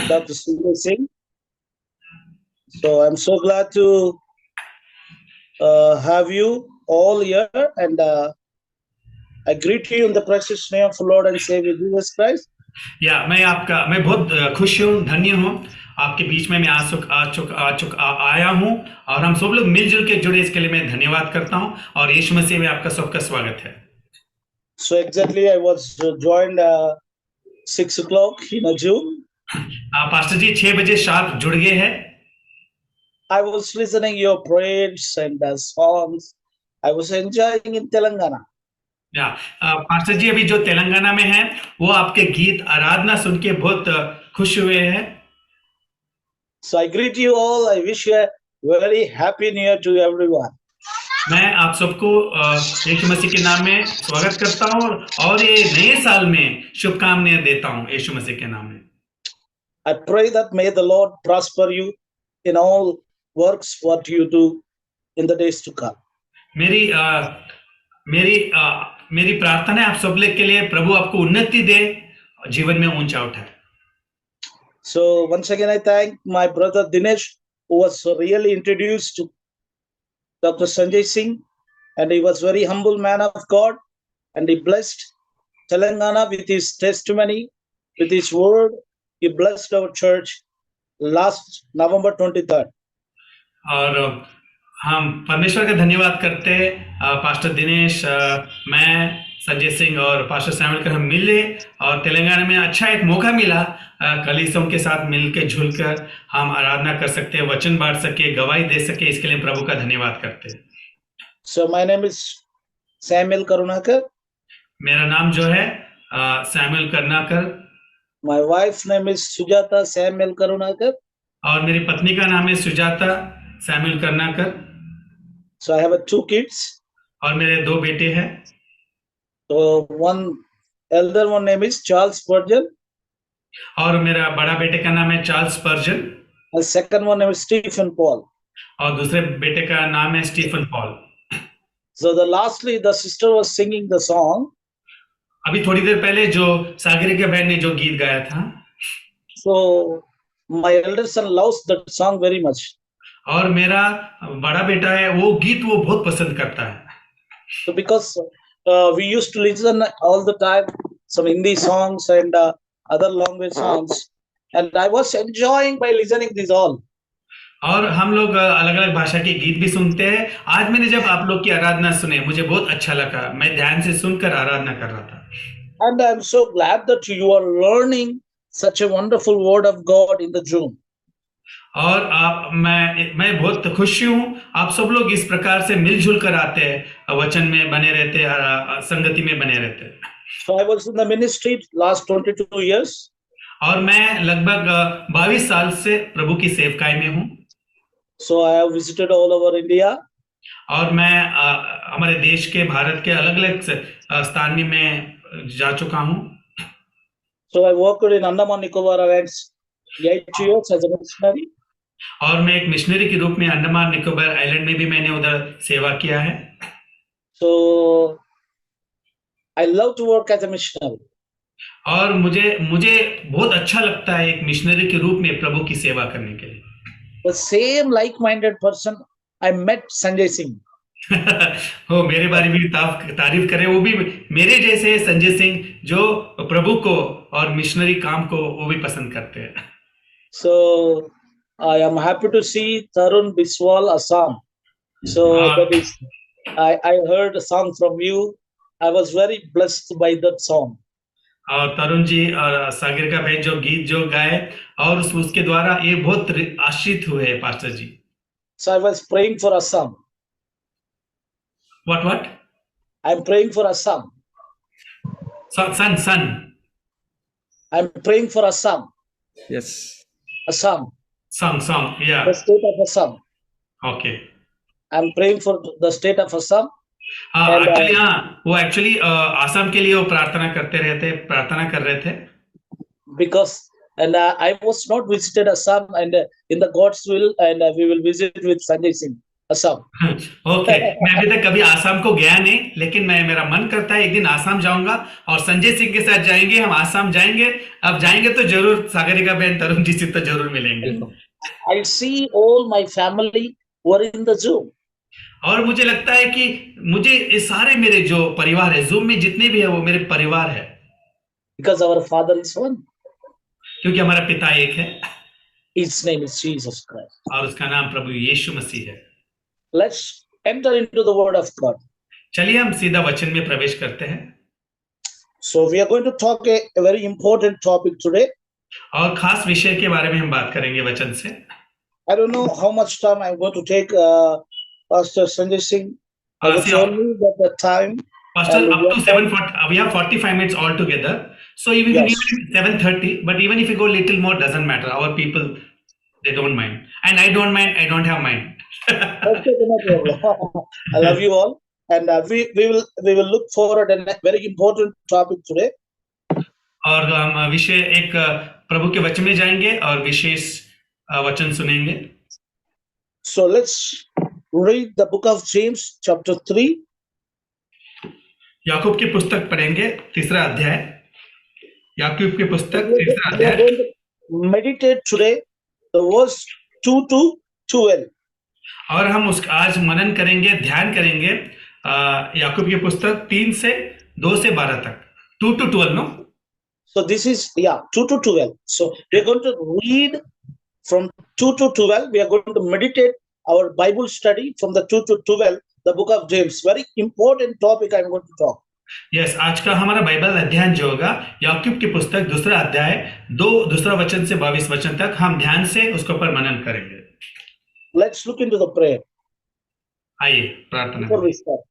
Dr. Sunday Singh. So I'm so glad to have you all here, and I greet you in the precious name of Lord and Savior Jesus Christ. मैं बहुत खुश हूँ, धन्य हूँ आपके बीच में मैं आया हूँ और हम सब लोग मिलजुल के जुड़े, इसके लिए मैं धन्यवाद करता हूँ और यीशु मसीह में आपका सबका स्वागत है। So exactly I was joined 6 o'clock in June. Pastor जी 6 बजे शार्प जुड़ गए हैं। I was listening your prayers and songs. I was enjoying in Telangana. Pastor ji अभी जो तेलंगाना में हैं वो आपके गीत आराधना सुन के बहुत खुश हुए हैं। So I greet you all. I wish you a very happy new year to everyone. मैं आप सबको यीशु मसीह के नाम में स्वागत करता हूँ और ये नए साल में शुभकामनाएं देता हूँ यीशु मसीह के नाम में। I pray that may the Lord prosper you in all works what you do in the days to come. मेरी प्रार्थना है आप सब लोग के लिए, प्रभु आपको उन्नति दे, जीवन में ऊंचा उठाए। So once again I thank my brother Dinesh, who was really introduced to Dr. Sanjay Singh, and he was very humble man of God, and he blessed Telangana with his testimony, with his word. He blessed our church last November 23rd. और हम परमेश्वर का धन्यवाद करते हैं। Pastor Dinesh, मैं, संजय सिंह और pastor Samuel कर हम मिले और तेलंगाना में अच्छा एक मौका मिला कलीसियों के साथ मिलकर झुलकर हम आराधना कर सके, वचन बांट सके, गवाही दे सके, इसके लिए प्रभु का धन्यवाद करते हैं। So my name is Samuel Karunakar. मेरा नाम जो है Samuel Karunakar. My wife's name is Sujata Samuel Karunakar. और मेरी पत्नी का नाम है Sujata Samuel Karunakar. So I have 2 kids. और मेरे 2 बेटे हैं। So one elder one name is Charles Spurgeon. और मेरा बड़ा बेटे का नाम है Charles स्पर्जन। And second one name is Stephen Paul. और दूसरे बेटे का नाम है Stephen Paul. So lastly the sister was singing the song. अभी थोड़ी देर पहले जो सागरिका बहन ने जो गीत गाया था। So my elder son loves that song very much. और मेरा बड़ा बेटा है वो गीत वो बहुत पसंद करता है। So because we used to listen all the time some Hindi songs and other language songs, and I was enjoying by listening these all. और हम लोग अलग-अलग भाषा के गीत भी सुनते हैं। आज मैंने जब आप लोग की आराधना सुने मुझे बहुत अच्छा लगा, मैं ध्यान से सुनकर आराधना कर रहा था। And I'm so glad that you are learning such a wonderful word of God in the Zoom. और मैं बहुत खुश हूँ आप सब लोग इस प्रकार से मिलजुल कर आते हैं, वचन में बने रहते हैं, संगति में बने रहते हैं। So I was in the ministry last 22 years. और मैं लगभग 22 साल से प्रभु की सेवकाई में हूँ। So I have visited all over India. और मैं हमारे देश के, भारत के अलग-अलग स्थान में मैं जा चुका हूँ। So I worked in Andaman Nicobar Islands 8 years as a missionary. और मैं एक मिशनरी के रूप में अंडमान निकोबार आइलैंड में भी मैंने उधर सेवा किया है। So I love to work as a missionary. और मुझे बहुत अच्छा लगता है एक मिशनरी के रूप में प्रभु की सेवा करने के लिए। The same like-minded person I met Sanjay Singh. हो मेरे बारे में तारीफ करें, वो भी मेरे जैसे संजय सिंह जो प्रभु को और मिशनरी काम को वो भी पसंद करते हैं। So I am happy to see Tarun Biswal Assam. So that is, I heard a song from you. I was very blessed by that song. और तरुण जी और सागरिका बहन जो गीत जो गाए और उसके द्वारा ये बहुत आश्रित हुए pastor ji. So I was praying for Assam. What? I'm praying for Assam. Son. I'm praying for Assam. Yes. Assam. Song, yeah. The state of Assam. Okay. I'm praying for the state of Assam. वो actually Assam के लिए वो प्रार्थना कर रहे थे। Because I was not visited Assam, and in the God's will, and we will visit with Sanjay Singh. Assam. Okay, मैं अभी तक कभी आसाम को गया नहीं, लेकिन मेरा मन करता है एक दिन आसाम जाऊंगा और संजय सिंह के साथ जाएंगे, हम आसाम जाएंगे। अब जाएंगे तो जरूर सागरिका बहन, तरुण जी से तो जरूर मिलेंगे। I see all my family were in the Zoom. और मुझे लगता है कि मुझे ये सारे मेरे जो परिवार है, जूम में जितने भी है वो मेरे परिवार है, Because our Father is one. क्योंकि हमारा पिता एक है His name is Jesus Christ. और उसका नाम प्रभु यीशु मसीह है। Let's enter into the Word of God. चलिए हम सीधा वचन में प्रवेश करते हैं। So we are going to talk a very important topic today. और खास विषय के बारे में हम बात करेंगे वचन से। I don't know how much time I'm going to take, Pastor Sanjay Singh. I would see, only that the time. Pastor, and up to 7:40, we have 45 minutes altogether. So even Yes. even 7:30, but even if you go little more, doesn't matter. Our people, they don't mind, and I don't mind. I don't have mind. Okay, no problem. I love you all, and we will look forward a very important topic today. और हम विषय एक प्रभु के वचन में जाएंगे और विशेष वचन सुनेंगे। So let's read the book of James, chapter 3. याकूब की पुस्तक पढ़ेंगे, तीसरा अध्याय। याकूब की पुस्तक तीसरा अध्याय। Meditate today the verse 2 to 12. और हम आज मनन करेंगे, ध्यान करेंगे याकूब की पुस्तक 3 से 2 से 12 तक। 2 to 12, no? So this is 2 to 12. So we are going to read from 2 to 12. We are going to meditate our Bible study from the 2 to 12, the book of James. Very important topic I'm going to talk. Yes, आज का हमारा Bible अध्ययन जो होगा याकूब की पुस्तक दूसरा अध्याय दूसरा वचन से 22 वचन तक हम ध्यान से उसके ऊपर मनन करेंगे। Let's look into the prayer. आइए प्रार्थना Before we start,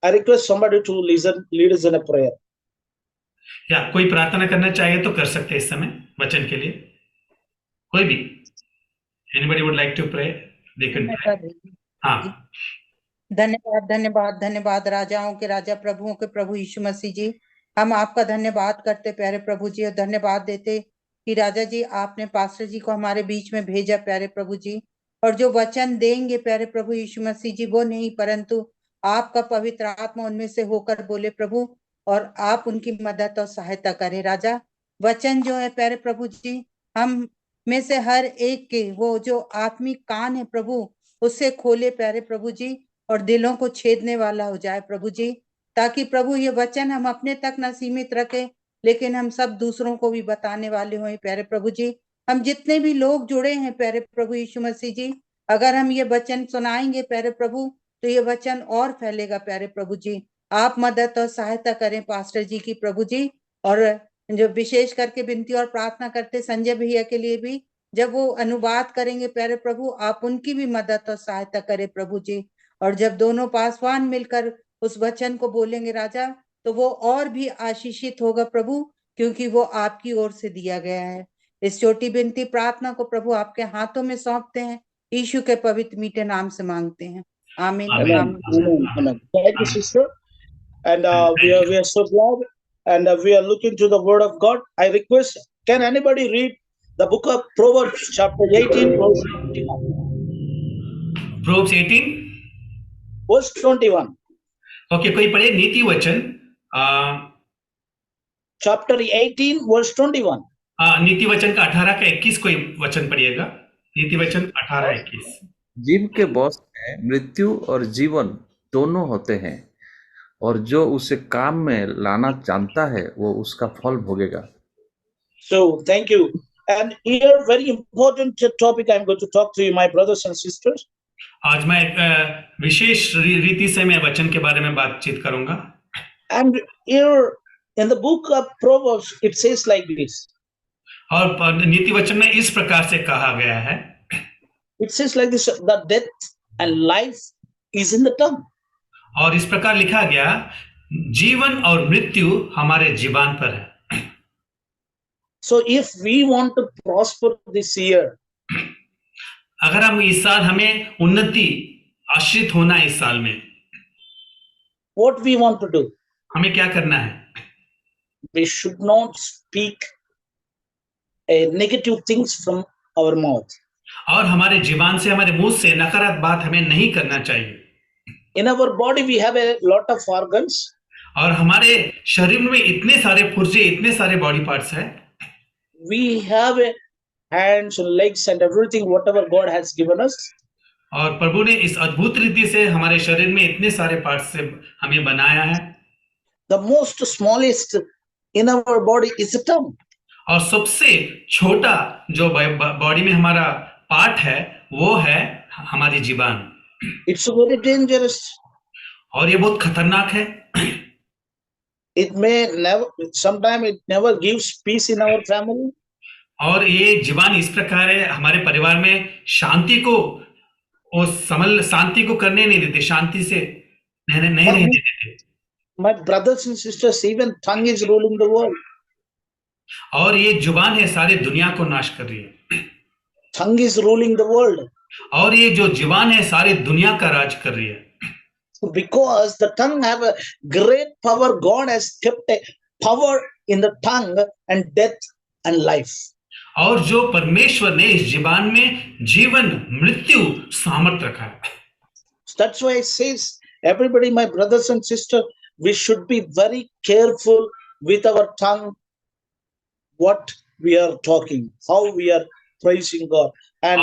I request somebody to lead us in a prayer. या कोई प्रार्थना करना चाहे तो कर सकते हैं इस समय वचन के लिए, कोई भी। Anybody would like to pray? They can pray. हाँ। धन्यवाद धन्यवाद धन्यवाद राजाओं के राजा प्रभुओं के प्रभु यीशु मसीह जी, हम आपका धन्यवाद करते प्यारे प्रभु जी, और धन्यवाद देते कि राजा जी आपने पास्टर जी को हमारे बीच में भेजा प्यारे प्रभु जी, और जो वचन देंगे प्यारे प्रभु यीशु मसीह जी वो नहीं परंतु आपका पवित्र आत्मा उनमें से होकर बोले प्रभु, और आप उनकी मदद और सहायता करें। राजा वचन जो है प्यारे प्रभु जी, हम में से हर एक के वो जो आत्मिक कान है प्रभु उससे खोले प्यारे प्रभु जी, और दिलों को छेदने वाला हो जाए प्रभु जी, ताकि प्रभु ये वचन हम अपने तक न सीमित रखें लेकिन हम सब दूसरों को भी बताने वाले हों प्यारे प्रभु जी। हम जितने भी लोग जुड़े हैं प्यारे प्रभु यीशु मसीह जी, अगर हम ये वचन सुनाएंगे प्यारे प्रभु तो ये वचन और फैलेगा प्यारे प्रभु जी। आप मदद और सहायता करें पास्टर जी की प्रभु जी, और जो विशेष करके विनती और प्रार्थना करते संजय भैया के लिए भी, जब वो अनुवाद करेंगे प्यारे प्रभु आप उनकी भी मदद और सहायता करें प्रभु जी, और जब दोनों पासवान मिलकर उस वचन को बोलेंगे राजा तो वो और भी आशीषित होगा प्रभु, क्योंकि वो आपकी ओर से दिया गया है। इस छोटी विनती प्रार्थना को प्रभु आपके हाथों में सौंपते हैं, यीशु के पवित्र मीठे नाम से मांगते हैं, आमीन। Amen. Amen. Thank you, sister. And we are so glad, and we are looking to the Word of God. I request, can anybody read the book of Proverbs, chapter 18, verse 21? Proverbs 18, verse 21. Okay, कोई पढ़े नीति वचन chapter 18, verse 21. नीति वचन का 18 का 21 कोई वचन पढ़िएगा। नीति वचन 18-21। जीव के बस में मृत्यु और जीवन दोनों होते हैं, और जो उसे काम में लाना जानता है वो उसका फल भोगेगा। So thank you. And here very important topic I'm going to talk to you, my brothers and sisters. आज मैं एक विशेष रीति से मैं वचन के बारे में बातचीत करूंगा। And here in the book of Proverbs it says like this. और नीति वचन में इस प्रकार से कहा गया है। It says like this, that death and life is in the tongue. और इस प्रकार लिखा गया, जीवन और मृत्यु हमारे जीवन पर है। So if we want to prosper this year, अगर हम इस साल हमें उन्नति आश्रित होना इस साल में, what we want to do? हमें क्या करना है? We should not speak negative things from our mouth. और हमारे जीवन से, हमारे मुंह से नकारात्मक बात हमें नहीं करना चाहिए। In our body, we have a lot of organs. और हमारे शरीर में इतने सारे पुर्जे, इतने सारे बॉडी पार्ट्स हैं। We have a hands and legs and everything, whatever God has given us. और प्रभु ने इस अद्भुत रीति से हमारे शरीर में इतने सारे पार्ट्स से हमें बनाया है। The most smallest in our body is the tongue. और सबसे छोटा जो बॉडी में हमारा पार्ट है वो है हमारी जीवन। It's very dangerous. और ये बहुत खतरनाक है। It may never, sometimes it never gives peace in our family. और ये जीवन इस प्रकार है, हमारे परिवार में शांति को शांति को करने नहीं देते, शांति से नहीं रहने देते। My brothers and sisters, even tongue is ruling the world. और ये जुबान है सारी दुनिया को नाश कर रही है। Tongue is ruling the world. और ये जो जुबान है सारी दुनिया का राज कर रही है। Because the tongue have a great power. God has kept a power in the tongue and death and life. और जो परमेश्वर ने इस जुबान में जीवन मृत्यु सामर्थ्य रखा है। That's why it says, everybody, my brothers and sisters, we should be very careful with our tongue, what we are talking, how we are praising God. And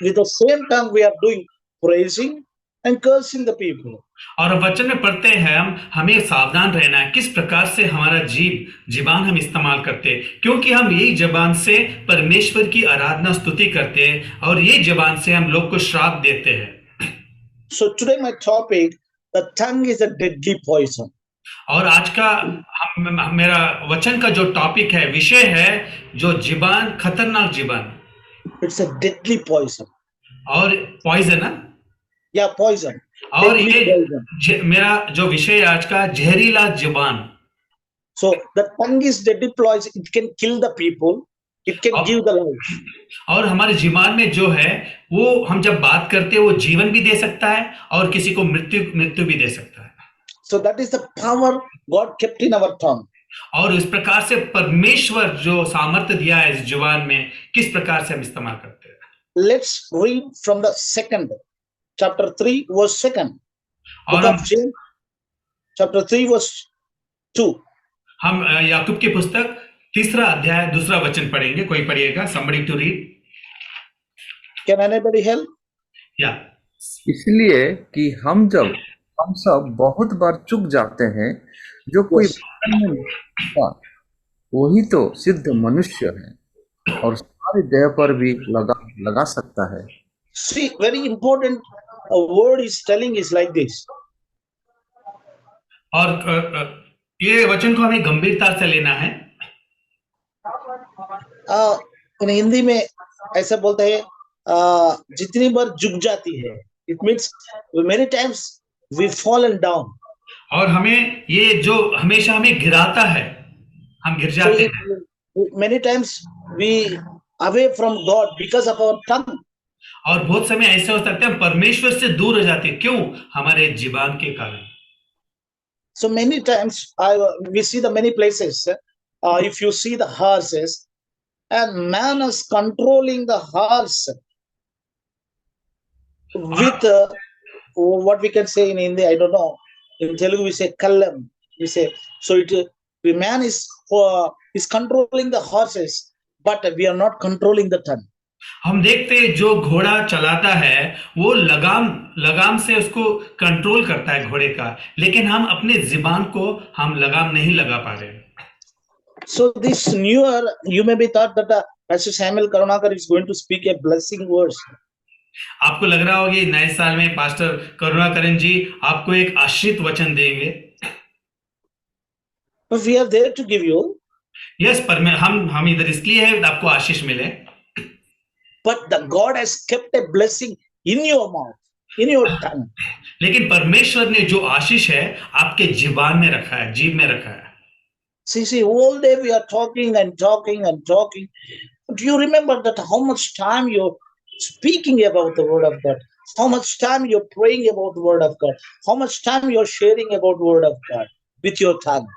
with the same tongue we are doing praising and cursing the people. और वचन में पढ़ते हैं हमें सावधान रहना है किस प्रकार से हमारा जीवन हम इस्तेमाल करते हैं, क्योंकि हम यही जबान से परमेश्वर की आराधना स्तुति करते हैं और ये जबान से हम लोग को श्राप देते हैं। So today my topic, the tongue is a deadly poison. और आज का मेरा वचन का जो टॉपिक है, विषय है जो जीवन, खतरनाक जीवन। It's a deadly poison. और पॉइजन है। Yeah, poison. और ये मेरा जो विषय आज का जहरीला जुबान। So the tongue is deadly poison. It can kill the people. It can give the life. और हमारे जीवन में जो है वो हम जब बात करते हैं वो जीवन भी दे सकता है और किसी को मृत्यु भी दे सकता है। So that is the power God kept in our tongue. और इस प्रकार से परमेश्वर जो सामर्थ्य दिया है इस जुबान में, किस प्रकार से हम इस्तेमाल करते हैं। Let's read from the second chapter 3 verse 2. और Book of James, chapter 3 verse 2. हम याकूब की पुस्तक 3 अध्याय 2 वचन पढ़ेंगे। कोई पढ़िएगा? somebody to read. Can anybody help? Yeah. इसलिए कि हम सब बहुत बार चूक जाते हैं, जो कोई वही तो सिद्ध मनुष्य है और सारी देह पर भी लगा सकता है। See, very important word is telling is like this. और ये वचन को हमें गंभीरता से लेना है। हिंदी में ऐसा बोलते हैं, जितनी बार झुक जाती है, it means many times we fallen down. और हमें ये जो हमेशा हमें गिराता है, हम गिर जाते हैं। Many times we away from God because of our tongue. और बहुत समय ऐसे हो सकते हैं परमेश्वर से दूर हो जाते हैं, क्यों? हमारे जीवन के कारण। So many times we see the many places. If you see the horses, and man is controlling the horse with what we can say in Hindi, I don't know. In Telugu we say kallam. We say so. The man is controlling the horses, but we are not controlling the tongue. हम देखते हैं जो घोड़ा चलाता है वो लगाम से उसको कंट्रोल करता है घोड़े का, लेकिन हम अपने ज़ुबान को हम लगाम नहीं लगा पा रहे। So this new year, you may be thought that Pastor Samuel Karunakar is going to speak a blessing words. आपको लग रहा होगा नए साल में पास्टर करुणाकरन जी आपको एक आशीष वचन देंगे। But we are there to give you. Yes, पर हम इधर इसलिए है आपको आशीष मिले। But the God has kept a blessing in your mouth, in your tongue. लेकिन परमेश्वर ने जो आशीष है आपके जीवन में रखा है, जीव में रखा है। See, all day we are talking and talking and talking. Do you remember that how much time you're speaking about the word of God? How much time you're praying about the word of God? How much time you're sharing about the word of God with your tongue?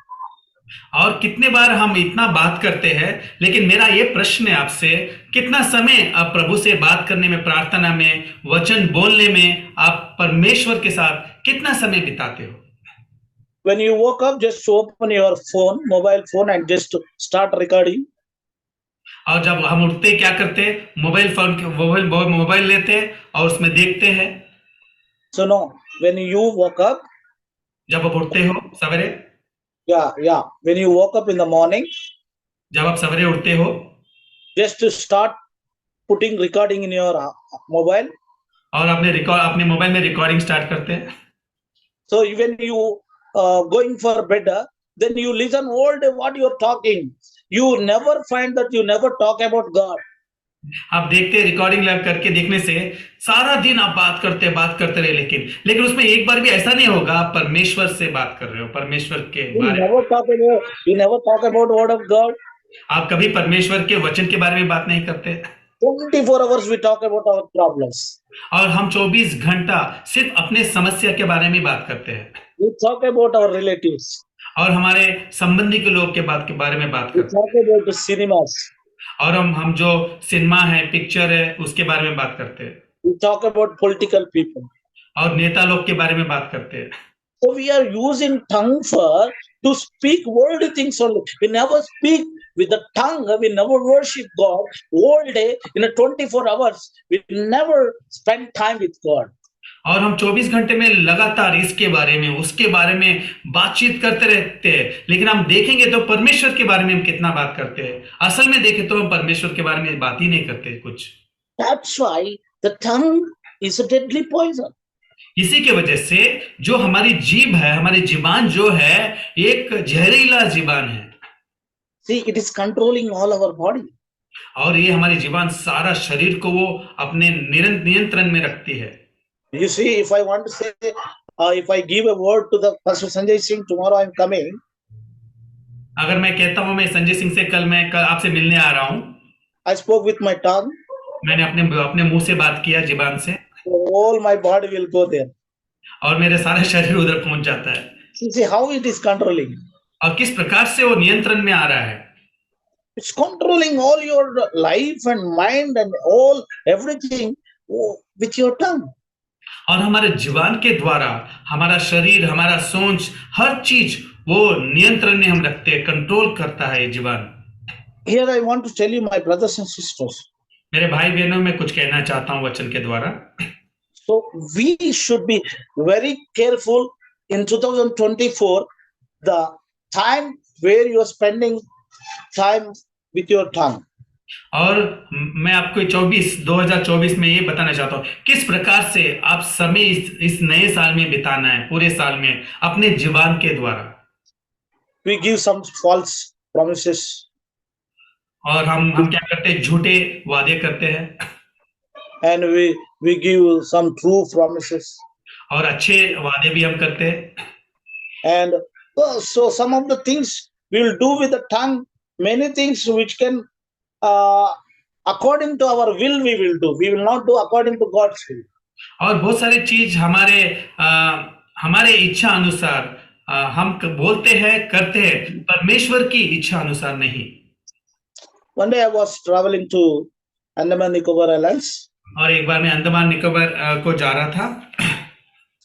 और कितने बार हम इतना बात करते हैं, लेकिन मेरा ये प्रश्न है आपसे, कितना समय आप प्रभु से बात करने में, प्रार्थना में, वचन बोलने में, आप परमेश्वर के साथ कितना समय बिताते हो? When you woke up, just open your phone, mobile phone, and just start recording. और जब हम उठते क्या करते? मोबाइल फोन मोबाइल लेते और उसमें देखते हैं। So no, when you woke up, जब आप उठते हो सवेरे, when you woke up in the morning, जब आप सवेरे उठते हो, just to start putting recording in your mobile. और अपने मोबाइल में रिकॉर्डिंग स्टार्ट करते हैं। So when you going for bed, then you listen all day what you are talking. You never find that you never talk about God. आप देखते recording live करके देखने से सारा दिन आप बात करते रहे, लेकिन उसमें एक बार भी ऐसा नहीं होगा आप परमेश्वर से बात कर रहे हो, परमेश्वर के बारे में। You never talk about word of God. आप कभी परमेश्वर के वचन के बारे में बात नहीं करते। 24 hours we talk about our problems. और हम 24 घंटा सिर्फ अपने समस्या के बारे में बात करते हैं। We talk about our relatives. और हमारे संबंधी के लोग के बारे में बात We करते talk about the cinemas. हैं। और हम जो सिनेमा है, पिक्चर है, उसके बारे में बात करते हैं। We talk about political people. और नेता लोग के बारे में बात करते हैं। So we are using tongue to speak worldly things only. We never speak with the tongue. We never worship God all day in a 24 hours. We never spend time with God. और हम 24 घंटे में लगातार इसके बारे में, उसके बारे में बातचीत करते रहते हैं, लेकिन हम देखेंगे तो परमेश्वर के बारे में हम कितना बात करते हैं। असल में देखें तो हम परमेश्वर के बारे में बात ही नहीं करते कुछ। That's why the tongue is a deadly poison. इसी के वजह से जो हमारी जीभ है, हमारी जीबान जो है, एक जहरीला जीबान है। See, it is controlling all our body. और ये हमारी जीबान सारा शरीर को वो अपने नियंत्रण में रखती है। You see, if I want to say, if I give a word to the Pastor Sanjay Singh, tomorrow I'm coming. अगर मैं कहता हूं मैं संजय सिंह से कल आपसे मिलने आ रहा हूं, I spoke with my tongue. मैंने अपने मुंह से बात किया, जीबान से, All my body will go there. और मेरे सारे शरीर उधर पहुंच जाता है। See how it is controlling. और किस प्रकार से वो नियंत्रण में आ रहा है। It's controlling all your life and mind and everything with your tongue. और हमारे जीवन के द्वारा हमारा शरीर, हमारा सोच, हर चीज वो नियंत्रण में हम रखते हैं, कंट्रोल करता है ये जीवन। Here I want to tell you, my brothers and sisters. मेरे भाई बहनों, मैं कुछ कहना चाहता हूँ वचन के द्वारा। So we should be very careful in 2024, the time where you are spending time with your tongue. और मैं आपको 2024 में ये बताना चाहता हूँ किस प्रकार से आप समय इस नए साल में बिताना है, पूरे साल में अपने जीवन के द्वारा। We give some false promises. और हम क्या करते हैं? झूठे वादे करते हैं। And we give some true promises. और अच्छे वादे भी हम करते हैं। And so some of the things we will do with the tongue, many things which can according to our will we will do. We will not do according to God's will. और बहुत सारी चीज हमारे इच्छा अनुसार हम बोलते हैं, करते हैं, परमेश्वर की इच्छा अनुसार नहीं। One day I was traveling to Andaman Nicobar Islands. और एक बार मैं अंडमान निकोबार को जा रहा था।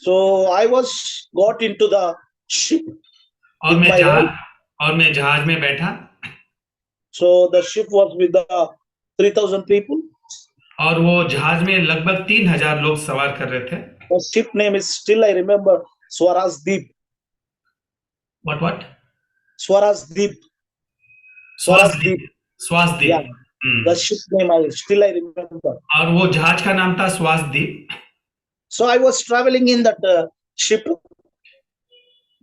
So I got into the ship. और मैं जहाज में बैठा। So the ship was with the 3,000 people. और वो जहाज में लगभग 3,000 लोग सवार कर रहे थे। The ship name is still I remember Swarajdeep. What? Swarajdeep. स्वासदीप। Yeah. The ship name I remember. और वो जहाज का नाम था स्वासदीप। So I was traveling in that ship.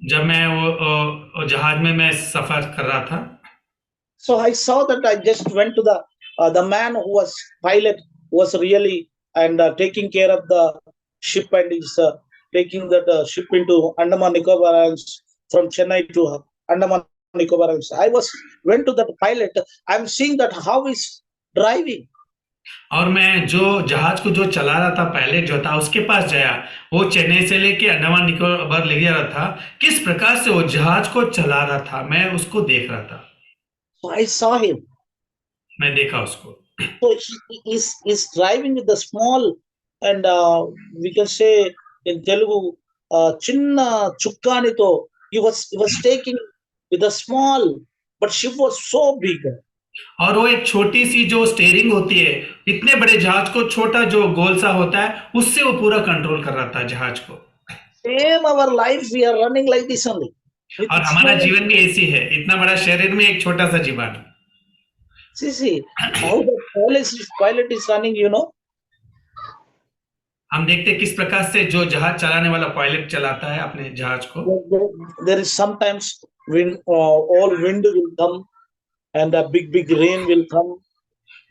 जब मैं वो जहाज में मैं सफर कर रहा था। So I saw that I just went to the man who was pilot, was really and taking care of the ship, and is taking that ship into Andaman Nicobar Islands from Chennai to Andaman Nicobar Islands. I went to that pilot. I'm seeing that how he's driving. और मैं जो जहाज को जो चला रहा था, pilot जो था, उसके पास गया। वो चेन्नई से लेके अंडमान निकोबार ले जा रहा था। किस प्रकार से वो जहाज को चला रहा था, मैं उसको देख रहा था। So I saw him. मैं देखा उसको। So he's driving with the small, and we can say in Telugu, chinna chukkanito. He was taking with a small, but ship was so big. और वो एक छोटी सी जो स्टेयरिंग होती है, इतने बड़े जहाज को छोटा जो गोल सा होता है, उससे वो पूरा कंट्रोल कर रहा था जहाज को। Same our life, we are running like this only. With और हमारा small, जीवन भी ऐसी है, इतना बड़ा शरीर में एक छोटा सा जीवन। see, how the pilot is running, हम देखते हैं किस प्रकार से जो जहाज चलाने वाला पायलट चलाता है अपने जहाज को। there is sometimes wind, all wind will come, and a big rain will come.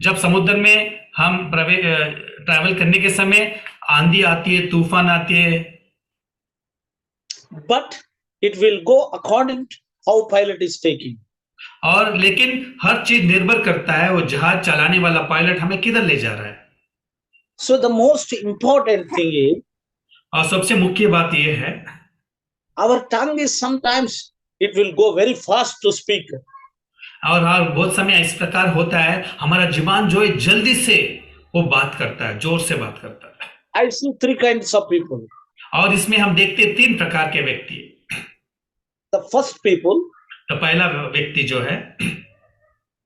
जब समुद्र में हम ट्रैवल करने के समय आंधी आती है, तूफान आती है, But it will go according to how pilot is taking. और लेकिन हर चीज निर्भर करता है वो जहाज चलाने वाला पायलट हमें किधर ले जा रहा है। So the most important thing is, और सबसे मुख्य बात यह है, our tongue is sometimes it will go very fast to speak. और हाँ, बहुत समय इस प्रकार होता है, हमारा जुबान जो है जल्दी से वो बात करता है, जोर से बात करता है। I see three kinds of people. और इसमें हम देखते हैं 3 प्रकार के व्यक्ति। The first people, तो पहला व्यक्ति जो है,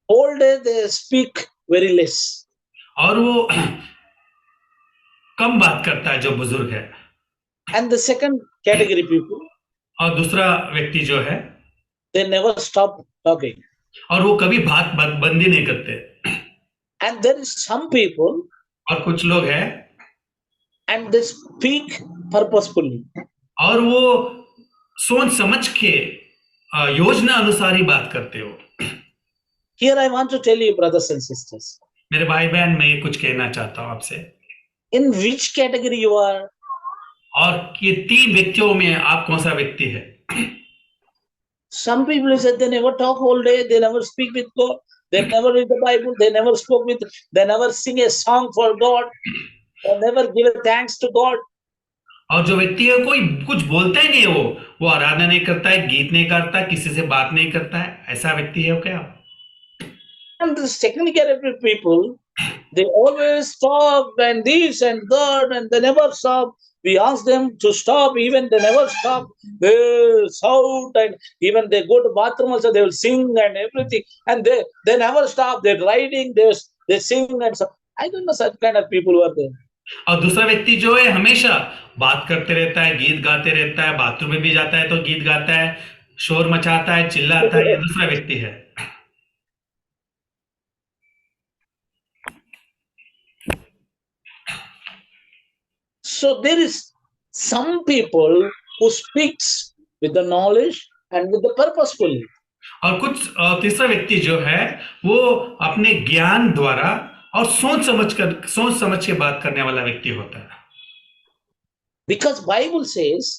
whole day they speak very less. और वो कम बात करता है, जो बुजुर्ग है। And the second category people, और दूसरा व्यक्ति जो है, they never stop talking. और वो कभी बात बंद ही नहीं करते। And there is some people, और कुछ लोग हैं, and they speak purposefully. और वो सोच समझ के योजना अनुसार ही बात करते हो। Here I want to tell you, brothers and sisters, मेरे भाई बहन, मैं ये कुछ कहना चाहता हूँ आपसे। in which category you are. और ये 3 व्यक्तियों में आप कौन सा व्यक्ति है? Some people said they never talk all day, they never speak with God, they never read the Bible, they never they never sing a song for God, they never give thanks to God. और जो व्यक्ति है, कोई कुछ बोलता ही नहीं है, वो आराधना नहीं करता है, गीत नहीं करता, किसी से बात नहीं करता है, ऐसा व्यक्ति है क्या? And the second category people, they always talk and this and that, and they never stop. We ask them to stop, even they never stop. They shout, and even they go to bathroom also, they will sing and everything, and they never stop. They're riding, they sing and so. I don't know such kind of people who are there. और दूसरा व्यक्ति जो है, हमेशा बात करते रहता है, गीत गाते रहता है, बाथरूम में भी जाता है तो गीत गाता है, शोर मचाता है, चिल्लाता है, ये दूसरा व्यक्ति है। So there is some people who speaks with the knowledge and with the purposefully. और कुछ तीसरा व्यक्ति जो है, वो अपने ज्ञान द्वारा और सोच समझ के बात करने वाला व्यक्ति होता है। Because Bible says,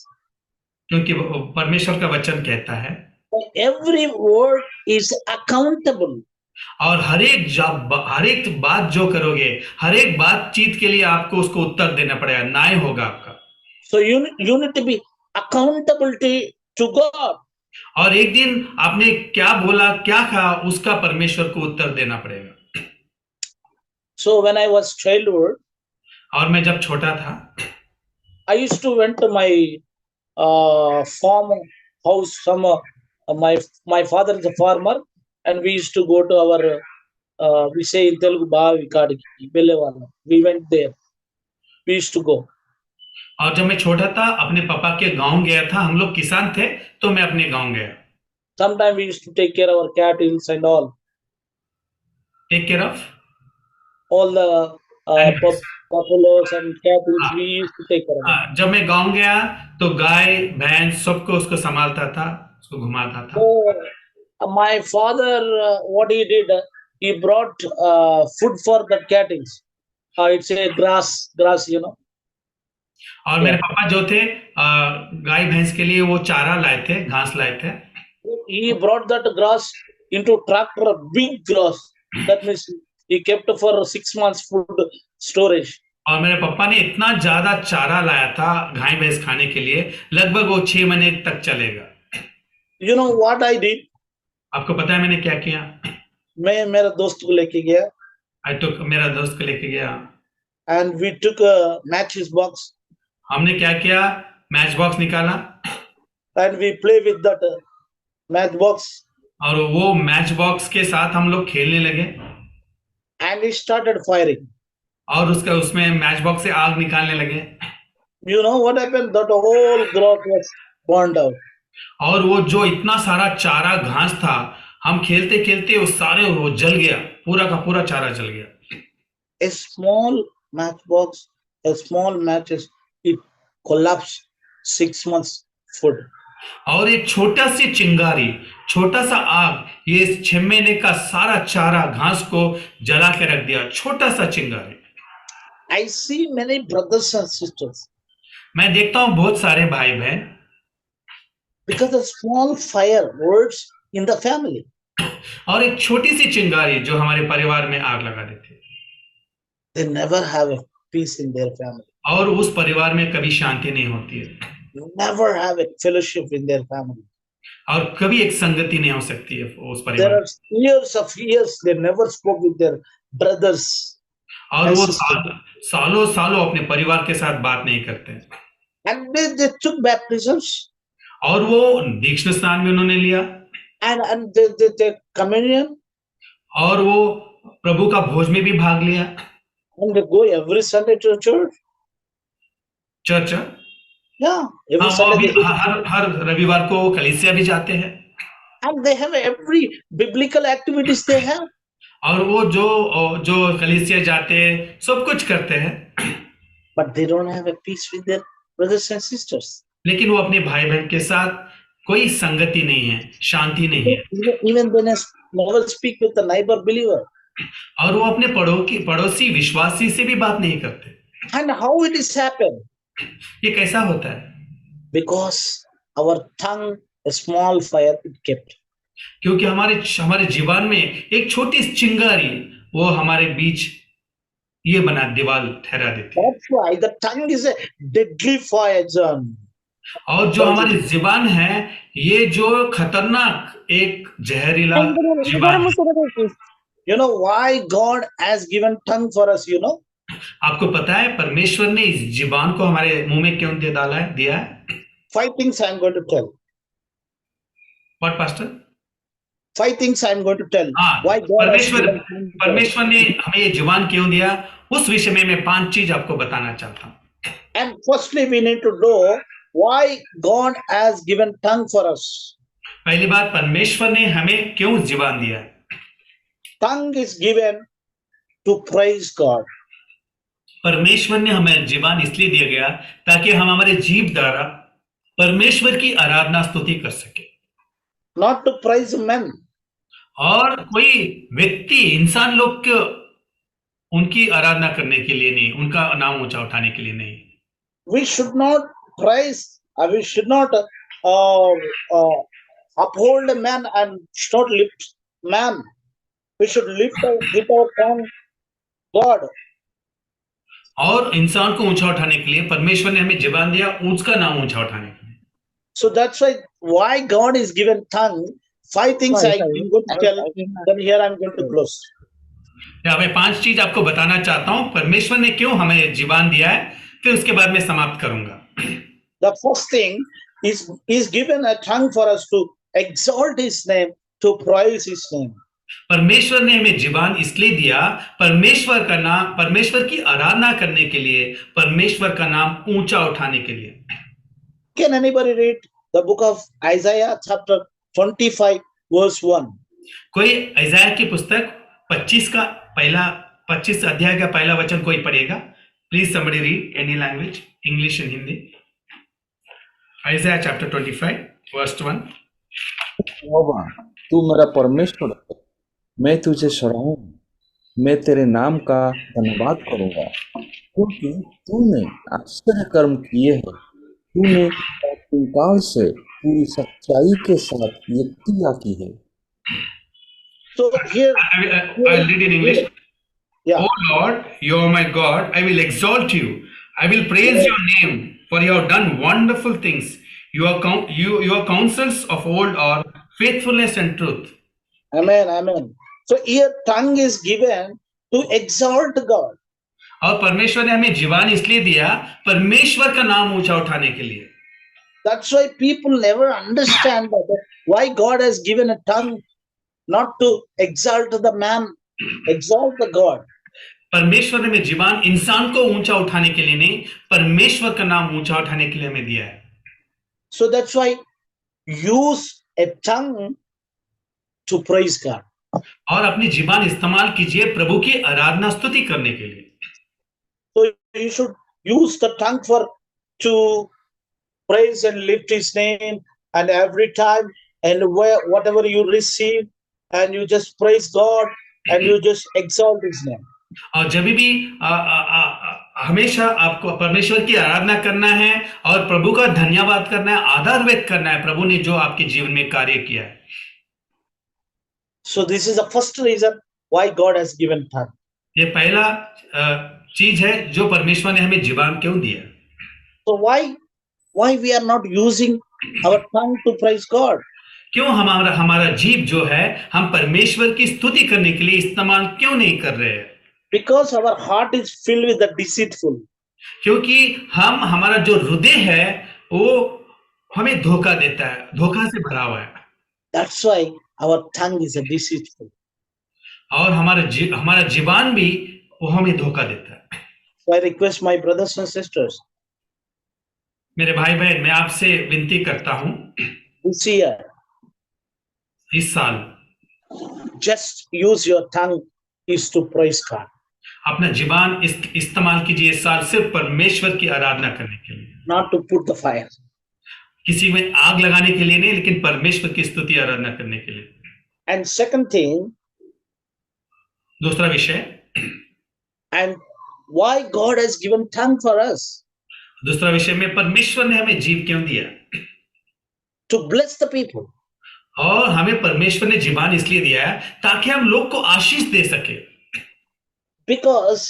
क्योंकि परमेश्वर का वचन कहता है, every word is accountable. और हर एक बात जो करोगे, हर एक बातचीत के लिए आपको उसको उत्तर देना पड़ेगा, न्याय होगा आपका। So you need to be accountability to God. और एक दिन आपने क्या बोला, क्या कहा, उसका परमेश्वर को उत्तर देना पड़ेगा। So when I was childhood, और मैं जब छोटा था, I used to went to my farm house. My father is a farmer, and we used to go to our we say in Telugu Bavi Kadiki Bellewala. We went there. We used to go. और जब मैं छोटा था, अपने पापा के गांव गया था। हम लोग किसान थे, तो मैं अपने गांव गया। Sometimes we used to take care of our cattle and all. Take care of all the buffaloes and cattle. We used to take care of. जब मैं गांव गया तो गाय भैंस सबको उसको संभालता था, उसको घुमाता था। So, my father, what he did, he brought food for the cattle. It's a grass, you know. और मेरे पापा जो थे, गाय भैंस के लिए वो चारा लाए थे, घास लाए थे। He brought that grass into tractor, big grass. That means he kept for 6 months food storage. और मेरे पापा ने इतना ज्यादा चारा लाया था गाय भैंस खाने के लिए, लगभग वो 6 महीने तक चलेगा। You know what I did? आपको पता है मैंने क्या किया? मैं मेरा दोस्त को लेके गया मेरा दोस्त को लेके गया, and we took a matches box हमने क्या किया, मैच बॉक्स निकाला and we play with that match box और वो मैच बॉक्स के साथ हम लोग खेलने लगे and it started firing. और उसमें मैच बॉक्स से आग निकालने लगे। You know what happened? That whole growth was burned out. और वो जो इतना सारा चारा घास था, हम खेलते खेलते वो जल गया, पूरा का पूरा चारा जल गया। A small matchbox, a small matches, it collapsed 6 months food. और एक छोटा सी चिंगारी, छोटा सा आग, ये 6 महीने का सारा चारा घास को जला के रख दिया, छोटा सा चिंगारी। I see many brothers and sisters मैं देखता हूं बहुत सारे भाई बहन, because a small fire works in the family. और एक छोटी सी चिंगारी जो हमारे परिवार में आग लगा देती है, They never have a peace in their family. और उस परिवार में कभी शांति नहीं होती है, Never have a fellowship in their family. और कभी एक संगति नहीं हो सकती है उस There परिवार are में। years of years they never spoke with their brothers. और वो sisters. सालों सालों अपने परिवार के साथ बात नहीं करते, And they took baptisms और वो दीक्षांत स्नान में उन्होंने लिया, and they take communion और वो प्रभु का भोज में भी भाग लिया, and they go every Sunday to church. Church. Yeah, every हाँ, वो Sunday भी they go. हर रविवार को कलीसिया भी जाते हैं, And they have every biblical activities they have. और वो जो कलीसिया जाते हैं सब कुछ करते हैं, But they don't have a peace with their brothers and sisters. लेकिन वो अपने भाई बहन के साथ कोई संगति नहीं है, शांति नहीं है, Even they never speak with the neighbor believer. और वो अपने पड़ोसी विश्वासी से भी बात नहीं करते। And how it is happened? ये कैसा होता है? Because our tongue, a small fire, it kept. क्योंकि हमारे जीवन में एक छोटी सी चिंगारी वो हमारे बीच ये बना दीवार ठहरा देती है। That's why the tongue is a deadly fire, John. और जो हमारी जीवन है, ये जो खतरनाक एक जहरीला जीवन है। You know why God has given tongue for us, you know? आपको पता है परमेश्वर ने इस जीवन को हमारे मुंह में क्यों दिया है? 5 things I'm going to tell. What, pastor? 5 things I'm going to tell. हाँ, Why God has given tongue for us. परमेश्वर ने हमें ये जीवन क्यों दिया, उस विषय में मैं 5 चीज आपको बताना चाहता हूँ। And firstly, we need to know why God has given tongue for us. पहली बात, परमेश्वर ने हमें क्यों जीवन दिया है? Tongue is given to praise God. परमेश्वर ने हमें जीवन इसलिए दिया गया ताकि हम हमारे जीव द्वारा परमेश्वर की आराधना स्तुति कर सके, Not to praise men. और कोई व्यक्ति इंसान लोग को उनकी आराधना करने के लिए नहीं, उनका नाम ऊंचा उठाने के लिए नहीं। We should not praise, we should not uphold a man and should not lift man. We should lift our tongue God. और इंसान को ऊंचा उठाने के लिए परमेश्वर ने हमें जीवन दिया, उसका नाम ऊंचा उठाने के लिए। So that's why God is given tongue. 5 things I'm going to tell. Then here I'm going to close. मैं 5 चीज आपको बताना चाहता हूँ, परमेश्वर ने क्यों हमें जीवन दिया है, फिर उसके बाद मैं समाप्त करूंगा। The first thing is given a tongue for us to exalt His name, to praise His name. परमेश्वर ने हमें जीवन इसलिए दिया, परमेश्वर की आराधना करने के लिए, परमेश्वर का नाम ऊंचा उठाने के लिए। Can anybody read the book of Isaiah chapter 25 verse 1? कोई इज़ाया की पुस्तक 25 अध्याय का पहला वचन कोई पढ़ेगा? Please somebody read any language, English and Hindi. Isaiah chapter 25 verse 1. यहोवा, तू मेरा परमेश्वर है, मैं तुझे सराहूं, मैं तेरे नाम का धन्यवाद करूंगा, क्योंकि तूने आश्चर्य कर्म किए हैं, तूने काल से पूरी सच्चाई के साथ युक्तियां की है। So here, I'll read in English. Yeah. O Lord, you are my God. I will exalt you. I will praise your name, for you have done wonderful things. Your counsels of old are faithfulness and truth. Amen. Amen. So here tongue is given to exalt God. और परमेश्वर ने हमें जीवान इसलिए दिया परमेश्वर का नाम ऊंचा उठाने के लिए. That's why people never understand that why God has given a tongue not to exalt the man, exalt the God. परमेश्वर ने हमें जीवान इंसान को ऊंचा उठाने के लिए नहीं, परमेश्वर का नाम ऊंचा उठाने के लिए हमें दिया है. So that's why use a tongue to praise God. और अपनी जीवान इस्तेमाल कीजिए प्रभु की आराधना स्तुति करने के लिए. So you should use the tongue for to praise and lift His name, and every time and whatever you receive, and you just praise God and you just exalt His name. और जब भी हमेशा आपको परमेश्वर की आराधना करना है और प्रभु का धन्यवाद करना है, आदर व्यक्त करना है प्रभु ने जो आपके जीवन में कार्य किया है. So this is the first reason why God has given tongue. ये पहला चीज है जो परमेश्वर ने हमें जीवन क्यों दिया. So why we are not using our tongue to praise God? क्यों हमारा जीव जो है हम परमेश्वर की स्तुति करने के लिए इस्तेमाल क्यों नहीं कर रहे हैं? Because our heart is filled with the deceitful. क्योंकि हमारा जो हृदय है वो हमें धोखा देता है, धोखा से भरा हुआ है. That's why our tongue is a deceitful. और हमारा जीवन भी वो हमें धोखा देता है. So I request my brothers and sisters, मेरे भाई बहन, मैं आपसे विनती करता हूं this year, इस साल just use your tongue is to praise God. अपना जीवन इस्तेमाल कीजिए इस साल सिर्फ परमेश्वर की आराधना करने के लिए, Not to put the fire. किसी में आग लगाने के लिए नहीं, लेकिन परमेश्वर की स्तुति आराधना करने के लिए. And second thing, दूसरा विषय, and why God has given tongue for us? दूसरा विषय में परमेश्वर ने हमें जीव क्यों दिया? To bless the people. और हमें परमेश्वर ने जीवन इसलिए दिया है ताकि हम लोग को आशीष दे सके. Because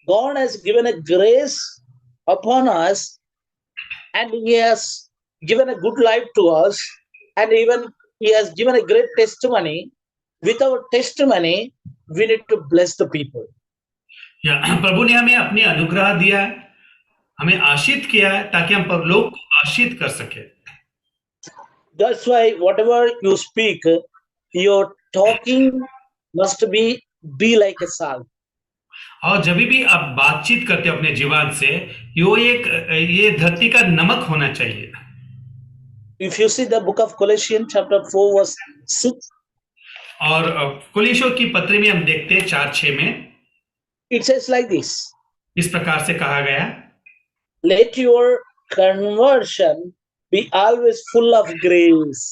God has given a grace upon us, and He has given a good life to us, and even He has given a great testimony. With our testimony, we need to bless the people. प्रभु ने हमें अपनी अनुग्रह दिया है, हमें आशीष किया है ताकि हम लोग को आशीष कर सके. That's why whatever you speak, your talking must be like a salt. और जब भी आप बातचीत करते हो अपने जीवन से, ये धरती का नमक होना चाहिए. If you see the book of Colossians chapter 4 verse 6, और कुलीशों की पत्री में हम देखते हैं 4:6 में it says like this, इस प्रकार से कहा गया, let your conversion be always full of grace.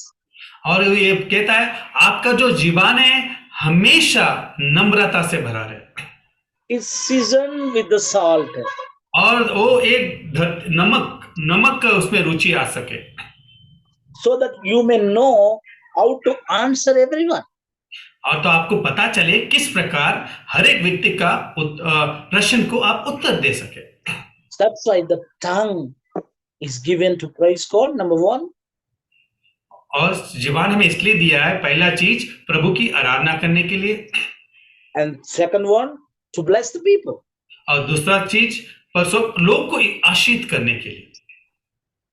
और ये कहता है आपका जो जीवन है हमेशा नम्रता से भरा रहे. It's seasoned with the salt. और वो एक नमक का उसमें रुचि आ सके. So that you may know how to answer everyone. और तो आपको पता चले किस प्रकार हर एक व्यक्ति का प्रश्न को आप उत्तर दे सके. That's why the tongue is given to praise God, number one. और जीवन हमें इसलिए दिया है, पहला चीज प्रभु की आराधना करने के लिए, And second one, to bless the people. और दूसरा चीज लोग को आशीष करने के लिए.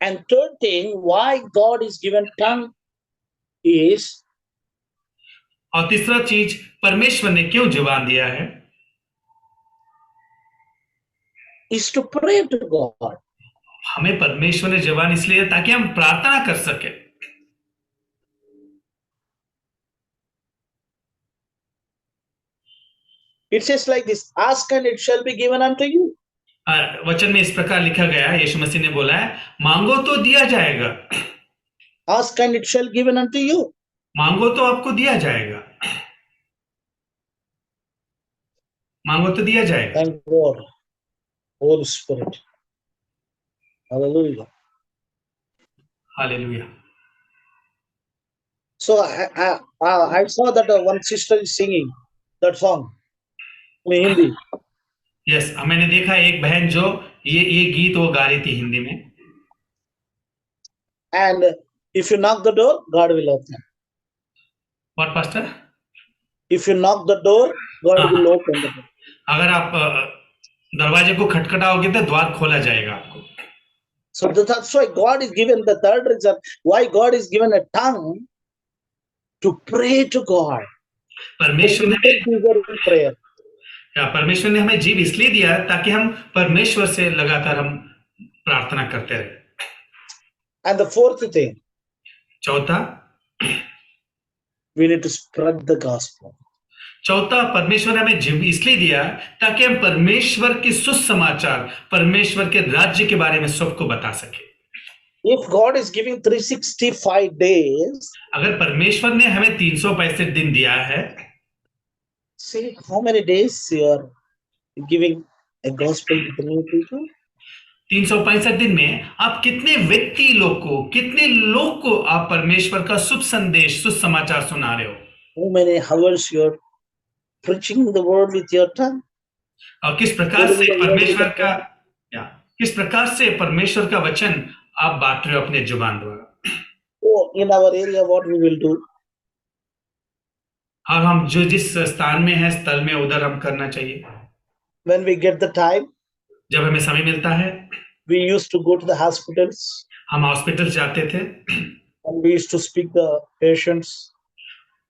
And third thing, why God is given tongue is, और तीसरा चीज परमेश्वर ने क्यों जीवन दिया है, is to pray to God. हमें परमेश्वर ने जीवन इसलिए ताकि हम प्रार्थना कर सके. It says like this, ask and it shall be given unto you. वचन में इस प्रकार लिखा गया है, यीशु मसीह ने बोला है, मांगो तो दिया जाएगा. Ask and it shall be given unto you. मांगो तो आपको दिया जाएगा. मांगो तो दिया जाएगा. Thank God, Holy Spirit. Hallelujah. Hallelujah. So I saw that one sister is singing that song. in Hindi. Yes, मैंने देखा एक बहन जो ये गीत वो गा रही थी हिंदी में। And if you knock the door, God will open. What pastor? If you knock the door, God हाँ, will open the door. अगर आप दरवाजे को खटखटाओगे तो द्वार खोला जाएगा आपको। So that's why God is given the third reason why God is given a tongue to pray to God. परमेश्वर ने Intercessor in prayer. परमेश्वर ने हमें जीभ इसलिए दिया है ताकि हम परमेश्वर से लगातार हम प्रार्थना करते रहे। And the fourth thing, चौथा we need to spread the gospel. चौथा, परमेश्वर ने हमें जीभ इसलिए दिया ताकि हम परमेश्वर के सुसमाचार, परमेश्वर के राज्य के बारे में सबको बता सके। If God is giving 365 days, अगर परमेश्वर ने हमें 365 दिन दिया है, see how many days you are giving a gospel to the new people? 365 दिन में आप कितने व्यक्ति लोग को, कितने लोग को आप परमेश्वर का शुभ संदेश, सुसमाचार सुना रहे हो? How many hours you are preaching the word with your tongue? और किस प्रकार से परमेश्वर का किस प्रकार से परमेश्वर का वचन आप बांट रहे हो अपने जुबान द्वारा? Oh, in our area, what we will do? और हम जो जिस स्थान में है स्थल में उधर हम करना चाहिए। When we get the time, जब हमें समय मिलता है, we used to go to the hospitals हम हॉस्पिटल जाते थे and we used to speak the patients.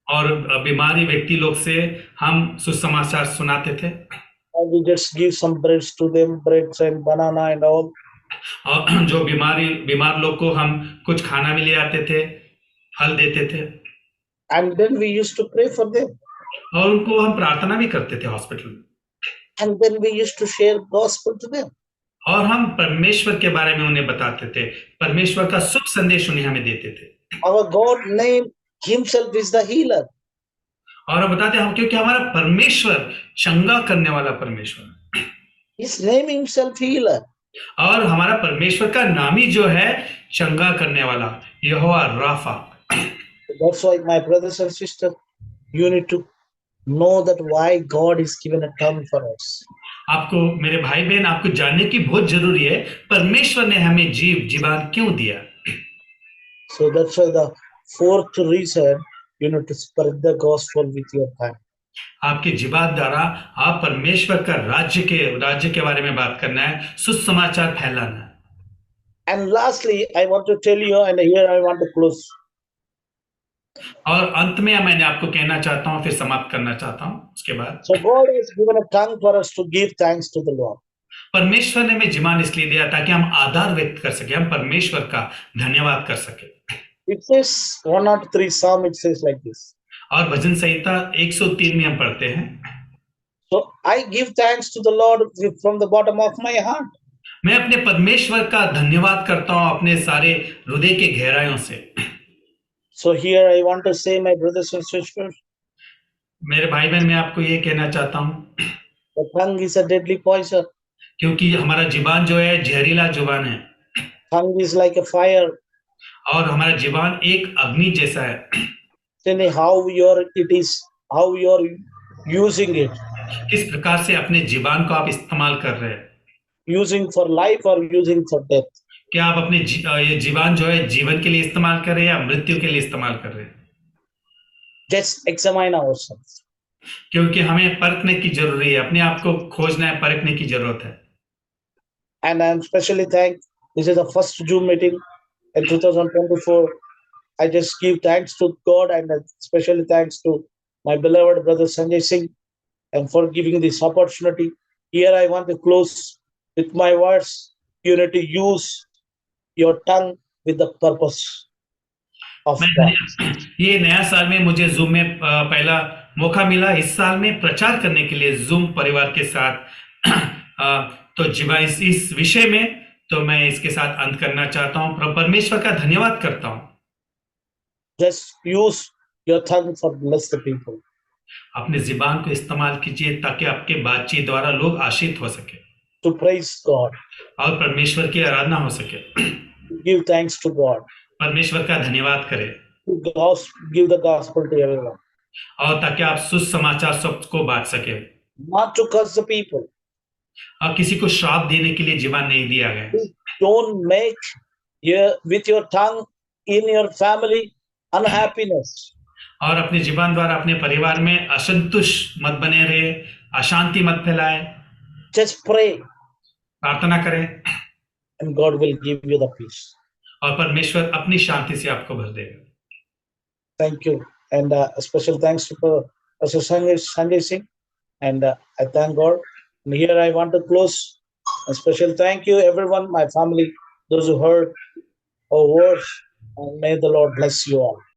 और बीमारी व्यक्ति लोग से हम सुसमाचार सुनाते थे And we just give some breads to them, breads and banana and all. और जो बीमार लोग को हम कुछ खाना भी ले आते थे, फल देते थे And then we used to pray for them. और उनको हम प्रार्थना भी करते थे हॉस्पिटल में। And then we used to share gospel to them. और हम परमेश्वर के बारे में उन्हें बताते थे, परमेश्वर का शुभ संदेश उन्हें हमें देते थे। Our God name himself is the healer. और हम बताते हैं क्योंकि हमारा परमेश्वर चंगा करने वाला परमेश्वर है। His name himself healer. और हमारा परमेश्वर का नाम ही जो है चंगा करने वाला, यहोवा Rafa. That's why, my brothers and sisters, you need to know that why God is given a tongue for us. आपको मेरे भाई बहन, आपको जानने की बहुत जरूरी है परमेश्वर ने हमें जीवान क्यों दिया। So that's why the fourth reason, you need to spread the gospel with your tongue. आपकी जीवान द्वारा आप परमेश्वर का राज्य के बारे में बात करना है, सुसमाचार फैलाना है। And lastly, I want to tell you, and here I want to close. और अंत में मैंने आपको कहना चाहता हूं, फिर समाप्त करना चाहता हूं उसके बाद। So God has given a tongue for us to give thanks to the Lord. परमेश्वर ने हमें जीवान इसलिए दिया ताकि हम आदर व्यक्त कर सके, हम परमेश्वर का धन्यवाद कर सके। It says 103 Psalm, it says like this. और भजन संहिता 103 में हम पढ़ते हैं, So I give thanks to the Lord from the bottom of my heart. मैं अपने परमेश्वर का धन्यवाद करता हूं अपने सारे हृदय के गहराइयों से। So here I want to say, my brothers and sisters, मेरे भाई बहन, मैं आपको ये कहना चाहता हूं, the tongue is a deadly poison. क्योंकि हमारा जीवान जो है जहरीला जुबान है, Tongue is like a fire. और हमारा जीवान एक अग्नि जैसा है। Tell me how you're using it. किस प्रकार से अपने जीवान को आप इस्तेमाल कर रहे हैं, Using for life or using for death. क्या आप अपने ये जीवान जो है जीवन के लिए इस्तेमाल कर रहे हैं या मृत्यु के लिए इस्तेमाल कर रहे हैं? Just examine ourselves. क्योंकि हमें परखने की जरूरी है, अपने आप को खोजना है, परखने की जरूरत है। And I'm especially this is the first Zoom meeting in 2024. I just give thanks to God and especially thanks to my beloved brother Sanjay Singh and for giving this opportunity. Here I want to close with my words. You need to use your tongue with the purpose of God. ये नया साल में मुझे zoom में पहला मौका मिला इस साल में प्रचार करने के लिए जूम परिवार के साथ। तो जीवा इस विषय में तो मैं इसके साथ अंत करना चाहता हूँ, परमेश्वर का धन्यवाद करता हूँ। Just use your tongue for bless the people. अपने ज़बान को इस्तेमाल कीजिए ताकि आपके बातचीत द्वारा लोग आशीष हो सके, To praise God. और परमेश्वर की आराधना हो सके, Give thanks to God. परमेश्वर का धन्यवाद करें, Give the gospel to everyone. और ताकि आप सुसमाचार सबको बांट सके। not to curse the people. और किसी को श्राप देने के लिए जीवन नहीं दिया गया। Don't make with your tongue in your family unhappiness. और अपने जीवन द्वारा अपने परिवार में असंतुष्ट मत बने रहे, अशांति मत फैलाए। Just pray प्रार्थना करें and God will give you the peace. और परमेश्वर अपनी शांति से आपको भर देगा। Thank you, and a special thanks to Pastor Sanjay Singh, and I thank God. And here I want to close. A special thank you, everyone, my family, those who heard our words, and may the Lord bless you all.